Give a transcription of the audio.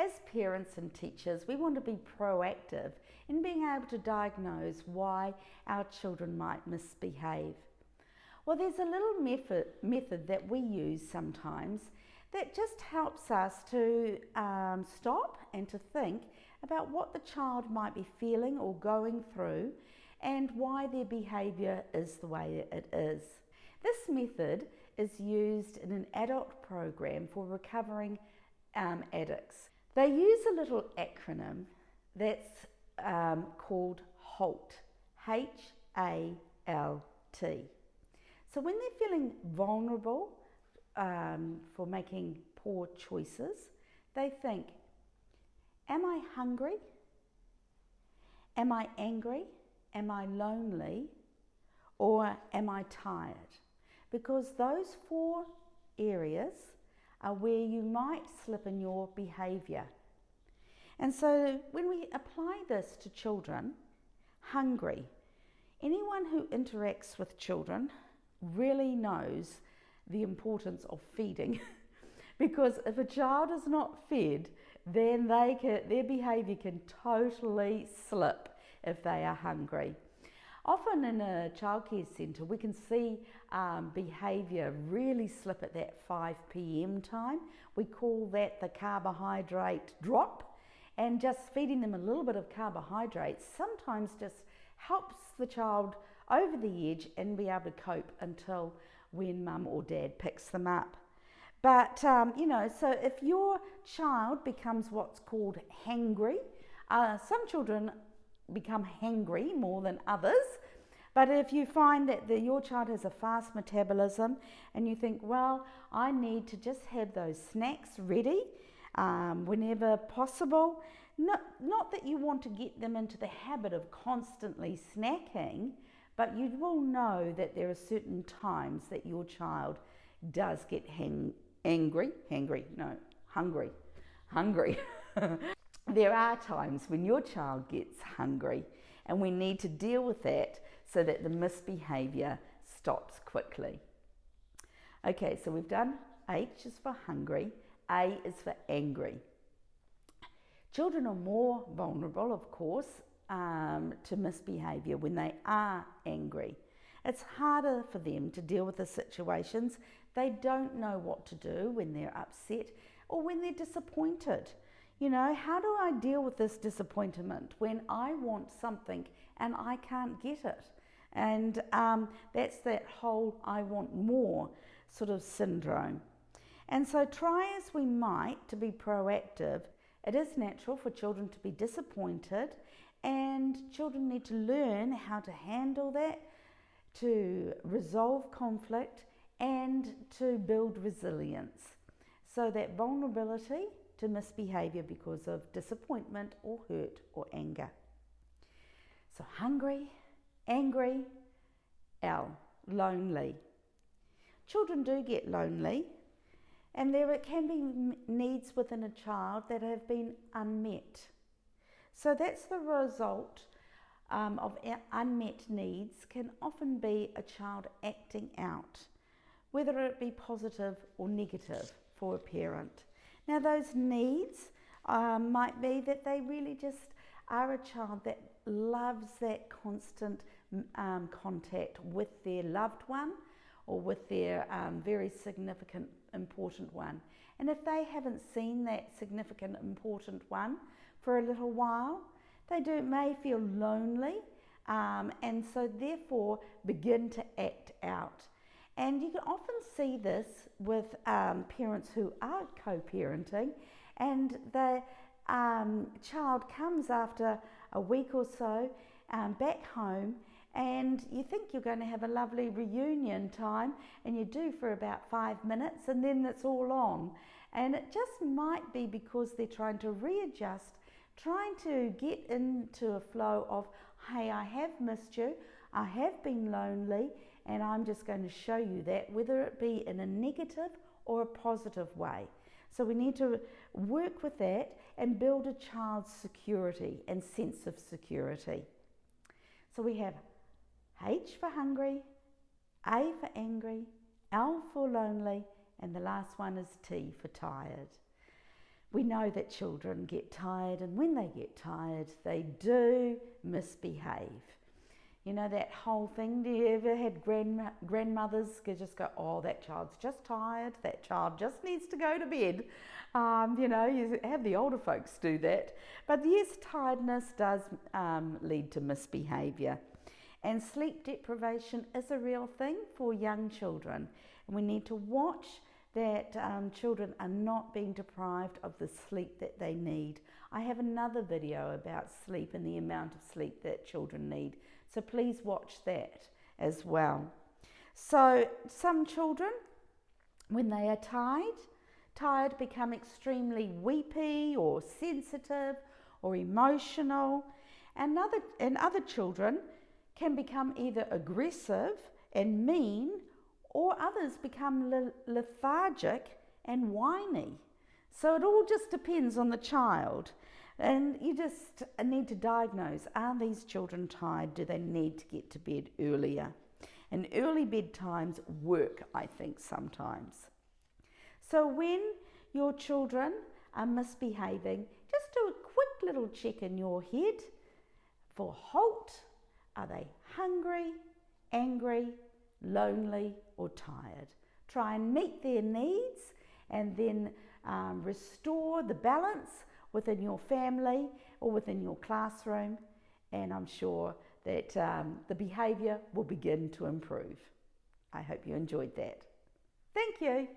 As parents and teachers, we want to be proactive in being able to diagnose why our children might misbehave. Well, there's a little method that we use sometimes that just helps us to stop and to think about what the child might be feeling or going through and why their behaviour is the way it is. This method is used in an adult program for recovering addicts. They use a little acronym that's called HALT, H-A-L-T. So when they're feeling vulnerable for making poor choices, they think, am I hungry? Am I angry? Am I lonely? Or am I tired? Because those 4 areas are where you might slip in your behaviour. And so when we apply this to children, hungry, anyone who interacts with children really knows the importance of feeding because if a child is not fed, then their behaviour can totally slip if they are hungry. Often in a childcare centre, we can see behaviour really slip at that 5 p.m. time. We call that the carbohydrate drop, and just feeding them a little bit of carbohydrates sometimes just helps the child over the edge and be able to cope until when mum or dad picks them up. But, so if your child becomes what's called hangry, some children become hangry more than others. But if you find that your child has a fast metabolism and you think, well, I need to just have those snacks ready whenever possible, not that you want to get them into the habit of constantly snacking, but you will know that there are certain times that your child does get hungry. There are times when your child gets hungry and we need to deal with that so that the misbehaviour stops quickly. Okay, so we've done H is for hungry, A is for angry. Children are more vulnerable, of course, to misbehaviour when they are angry. It's harder for them to deal with the situations. They don't know what to do when they're upset or when they're disappointed. You know, how do I deal with this disappointment when I want something and I can't get it? And that's that whole I want more sort of syndrome. And so try as we might to be proactive, it is natural for children to be disappointed, and children need to learn how to handle that, to resolve conflict and to build resilience. So that vulnerability to misbehaviour because of disappointment or hurt or anger. So hungry, angry, L, lonely. Children do get lonely, and there can be needs within a child that have been unmet. So that's the result of unmet needs can often be a child acting out, whether it be positive or negative for a parent. Now those needs might be that they really just are a child that loves that constant contact with their loved one or with their very significant, important one. And if they haven't seen that significant, important one for a little while, they may feel lonely and so therefore begin to act out. And you can often see this with parents who are co-parenting, and the child comes after a week or so back home, and you think you're going to have a lovely reunion time, and you do for about 5 minutes, and then it's all on. And it just might be because they're trying to readjust, trying to get into a flow of, hey, I have missed you, I have been lonely, and I'm just going to show you that, whether it be in a negative or a positive way. So we need to work with that and build a child's security and sense of security. So we have H for hungry, A for angry, L for lonely, and the last one is T for tired. We know that children get tired, and when they get tired, they do misbehave. You know that whole thing, do you ever had grandmothers just go, oh, that child's just tired, that child just needs to go to bed. You know, you have the older folks do that. But yes, tiredness does lead to misbehaviour. And sleep deprivation is a real thing for young children. And we need to watch that children are not being deprived of the sleep that they need. I have another video about sleep and the amount of sleep that children need. So please watch that as well. So some children, when they are tired become extremely weepy or sensitive or emotional. And other children can become either aggressive and mean, or others become lethargic and whiny. So it all just depends on the child. And you just need to diagnose, are these children tired? Do they need to get to bed earlier? And early bedtimes work, I think, sometimes. So when your children are misbehaving, just do a quick little check in your head for HALT. Are they hungry, angry, lonely, or tired? Try and meet their needs and then restore the balance within your family or within your classroom, and I'm sure that the behaviour will begin to improve. I hope you enjoyed that. Thank you.